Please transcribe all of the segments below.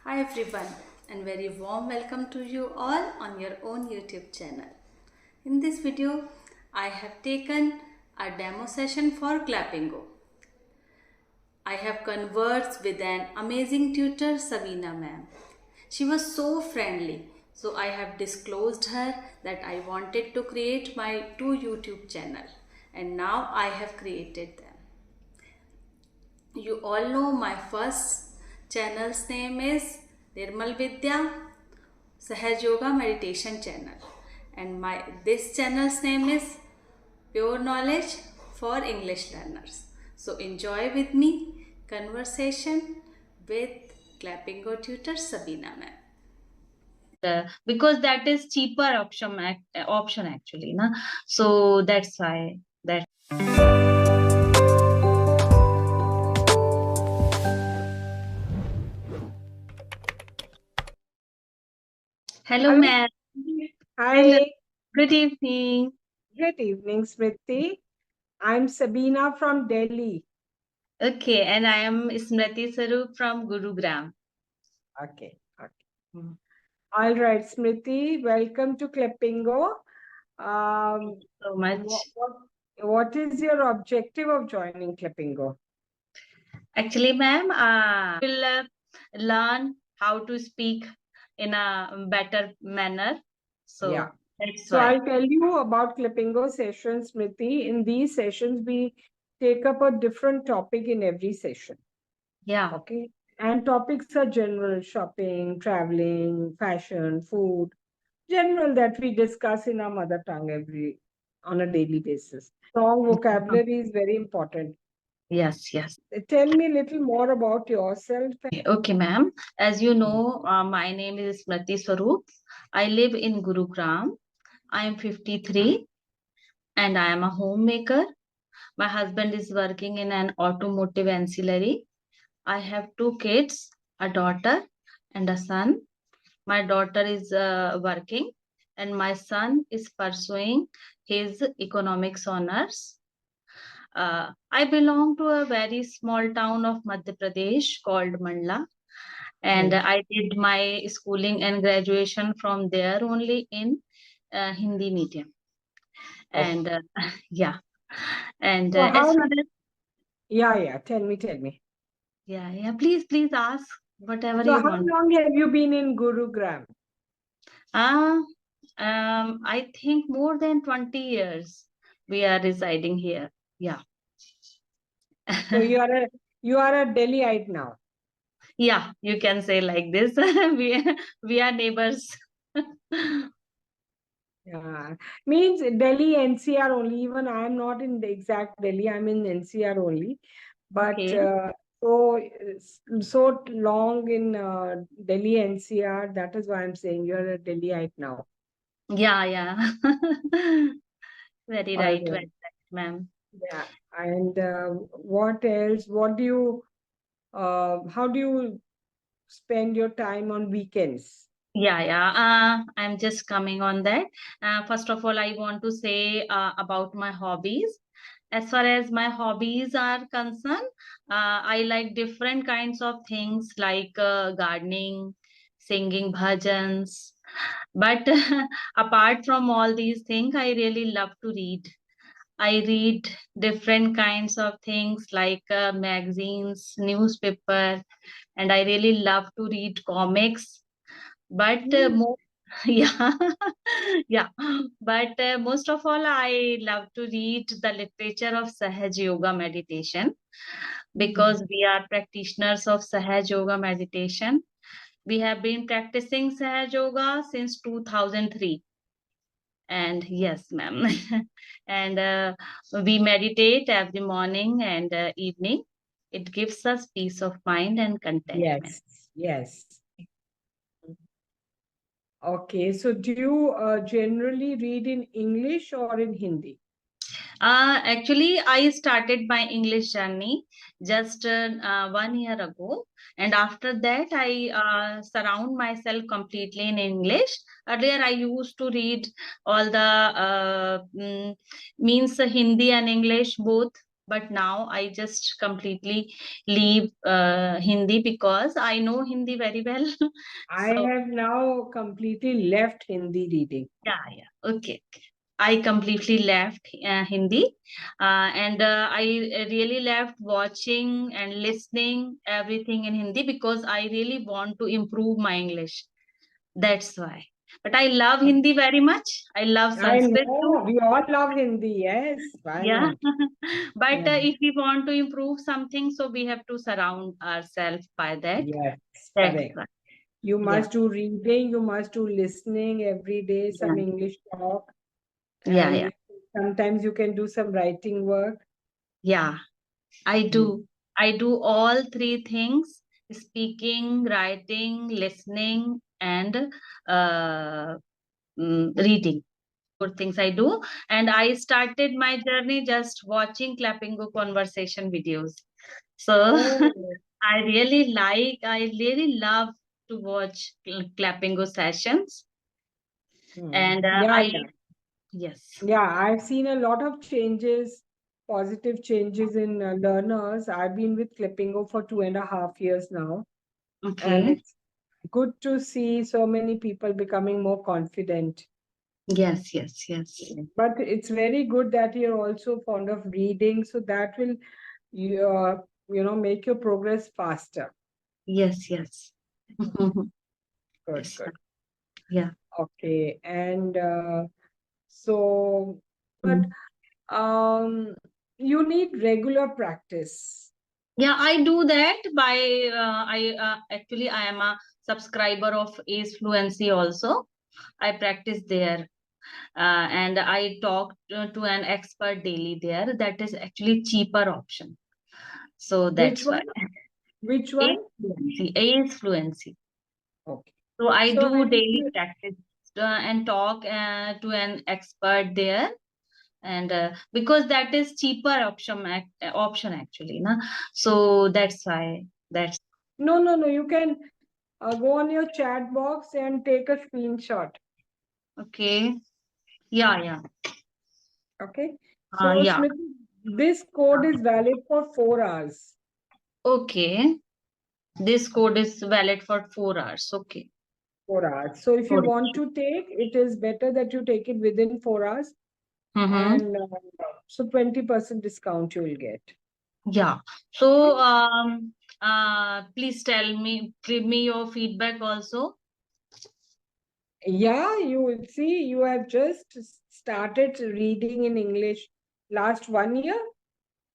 Hi everyone, and very warm welcome to you all on your own YouTube channel. In this video, I have taken a demo session for Clapingo. I have conversed with an amazing tutor, Savina ma'am. She was so friendly, so I have disclosed her that I wanted to create my two YouTube channel, and now I have created them. You all know my first channel's name is Nirmal Vidya Sahaj Yoga Meditation channel, and my this channel's name is Pure Knowledge for English Learners. So enjoy with me conversation with Clapingo tutor Sabina ma'am. Because that is cheaper option actually, na. So that's why that. Hello, Hello. ma'am. Hello. Hi. Good evening. Good evening, Smriti. I'm Sabina from Delhi. Okay, and I am Smriti Sarup from Gurugram. Okay. All right, Smriti. Welcome to Clapingo. Thank you so much. What is your objective of joining Clapingo? Actually, ma'am, will learn how to speak in a better manner. So Yeah. that's So why. I'll tell you about Clapingo sessions, Smriti. In these sessions, we take up a different topic in every session. Yeah. Okay. And topics are general: shopping, traveling, fashion, food, general that we discuss in our mother tongue on a daily basis. Strong vocabulary is very important. Yes, yes. Tell me a little more about yourself. Okay, ma'am. As you know, my name is Smriti Swaroop. I live in Gurugram. I am 53 and I am a homemaker. My husband is working in an automotive ancillary. I have two kids, a daughter and a son. My daughter is working and my son is pursuing his economics honors. I belong to a very small town of Madhya Pradesh called Mandla, and I did my schooling and graduation from there only in Hindi medium. And yeah, and So how? as far as Yeah. Tell me. yeah, please ask whatever So you how want. long have you been in Gurugram? Uh, I think more than 20 years we are residing here. Yeah. So you are a Delhiite now. Yeah, you can say like this. We are neighbors. Yeah, means Delhi NCR only. Even I am not in the exact Delhi. I'm in NCR only. But Okay. so long in Delhi NCR. That is why I'm saying you're a Delhiite now. Yeah. Very All right, right. very right, ma'am. Yeah. And what else? How do you spend your time on weekends? Yeah. I'm just coming on that. First of all, I want to say about my hobbies. As far as my hobbies are concerned, I like different kinds of things like gardening, singing bhajans. But apart from all these things, I really love to read. I read different kinds of things like magazines, newspaper, and I really love to read comics. But more, yeah, yeah. But most of all, I love to read the literature of Sahaj Yoga meditation because we are practitioners of Sahaj Yoga meditation. We have been practicing Sahaj Yoga since 2003. And yes, ma'am. And we meditate every morning and evening. It gives us peace of mind and contentment. Yes. Okay. So do you generally read in English or in Hindi? Actually, I started my English journey just 1 year ago, and after that, I surround myself completely in English. Earlier, I used to read all the means Hindi and English both. but now I just completely leave Hindi because I know Hindi very well. I So have now completely left Hindi reading. yeah, okay. I completely left Hindi, and I really left watching and listening everything in Hindi because I really want to improve my English. That's why. But I love Hindi very much. I love I Sanskrit too. know we all love Hindi, yes. Why Yeah. not? But Yeah. if we want to improve something, so we have to surround ourselves by that. Yes, That's correct. why. You Yeah. must do reading, you must do listening every day, some Yeah. English talk, Yeah. and Yeah. sometimes you can do some writing work. Yeah. I Mm. do. I do all three things: speaking, writing, listening, and uh, reading. Four things I do. And I started my journey just watching Clapingo conversation videos. So Oh, I really love to watch Clapingo sessions. And yeah, yeah. yes. Yeah, I've seen a lot of changes, positive changes in learners. I've been with Clippingo for 2.5 years now, and Okay. it's good to see so many people becoming more confident. Yes, yes, yes. But it's very good that you're also fond of reading, so that will you make your progress faster. Yes, yes. Good, Yes. good. Yeah. Okay, and so, but you need regular practice. Yeah, I do that by I actually I am a subscriber of Ace Fluency also. I practice there, and I talk to an expert daily there. That is actually cheaper option. So Which that's why one? Which Ace one? Fluency, Ace Fluency. Okay. So I So, do and daily practice and talk to an expert there, and because that is cheaper option actually, na. So that's why that's no, no, no. You can go on your chat box and take a screenshot. okay. Yeah, yeah. Okay. So, Yeah. Smriti, this code is valid for 4 hours. Okay. This code is valid for 4 hours. Okay. 4 hours. So, if you want to take, it is better that you take it within 4 hours, Mm-hmm. and so 20% discount you will get. Yeah. So please give me your feedback also. Yeah, you will see. You have just started reading in English last 1 year.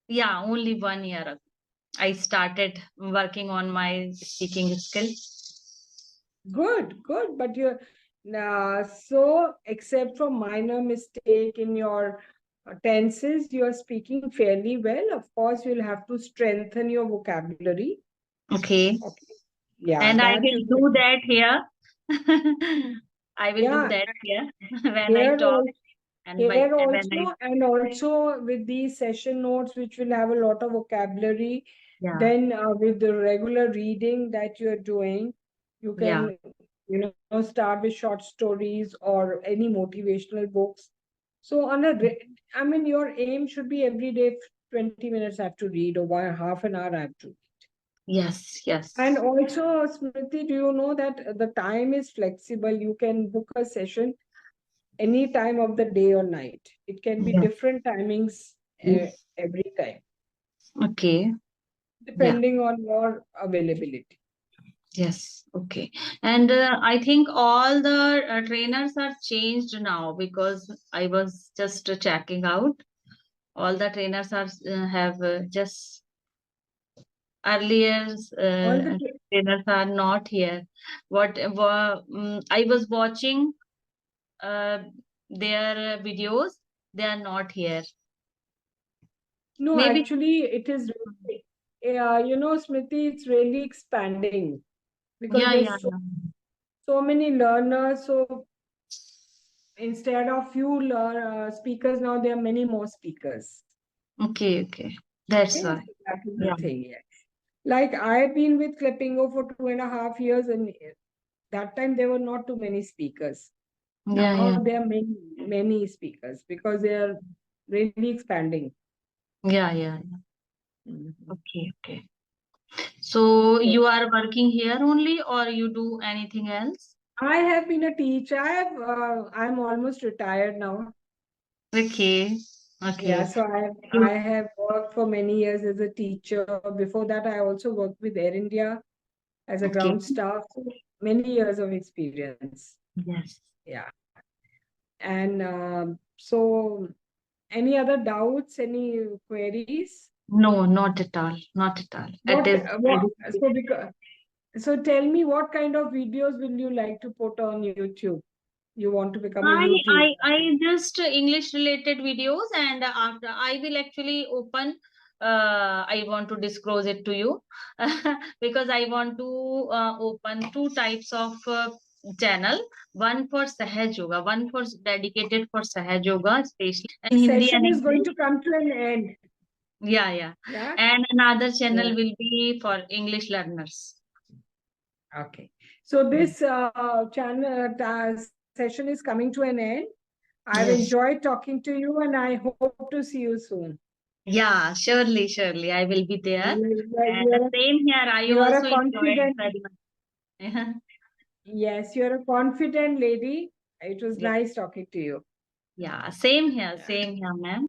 Yeah, only 1 year ago. I started working on my speaking skill. Good, good. But you're so except for minor mistake in your tenses, you are speaking fairly well. Of course, you'll have to strengthen your vocabulary. Okay. Okay. Yeah, And I that will you do can. that here. I will do Yeah, that here when I here talk also, and here when I also, and also with these session notes, which will have a lot of vocabulary. yeah, Then with the regular reading that you're doing, you yeah. can, start with short stories or any motivational books. So I mean, your aim should be every day 20 minutes I have to read, or half an hour I have to. Yes, yes. And also, Smriti, do you know that the time is flexible? You can book a session any time of the day or night. It can be Yeah. different timings every time, Okay. Yeah. depending on your availability. Yes. Okay. And I think all the trainers are changed now because I was just checking out. All the trainers are have just earlier All the trainers are not here. I was watching their videos. They are not here. no, Maybe. actually, it is really, Smriti, it's really expanding because Yeah, yeah, there's so many learners. So instead of few speakers, now there are many more speakers. okay, okay. That's Okay, why. so that is the Yeah, thing. Yeah. Like I've been with Clippingo for 2.5 years, and that time there were not too many speakers. yeah, Now yeah, there are many, many speakers because they are really expanding. Yeah, yeah. Mhm. Okay. So you are working here only, or you do anything else? I have been a teacher. I'm almost retired now. Okay. Yeah, Okay. so I have worked for many years as a teacher. Before that, I also worked with Air India as a Okay. ground staff. So many years of experience. Yes. Yeah. And so, any other doubts, any queries? No, not at all. Not at all. It What, is what, very. so because, so tell me, what kind of videos will you like to put on YouTube? You want to become a I YouTube? I just English related videos, and after I will actually open. I want to disclose it to you because I want to open two types of channel. One for Sahaj Yoga, one for dedicated for Sahaj Yoga, especially in The Hindi and session is going English. to come to an end. Yeah. Yeah. And another channel Yeah. will be for English learners. Okay. So this channel session is coming to an end. I've Yes. enjoyed talking to you, and I hope to see you soon. Yeah, surely. I will be there. And the You're, same here, I you're also a enjoyed confident, very much. yes, you're a confident lady. It was Yeah, nice talking to you. yeah, same here, Yeah. ma'am.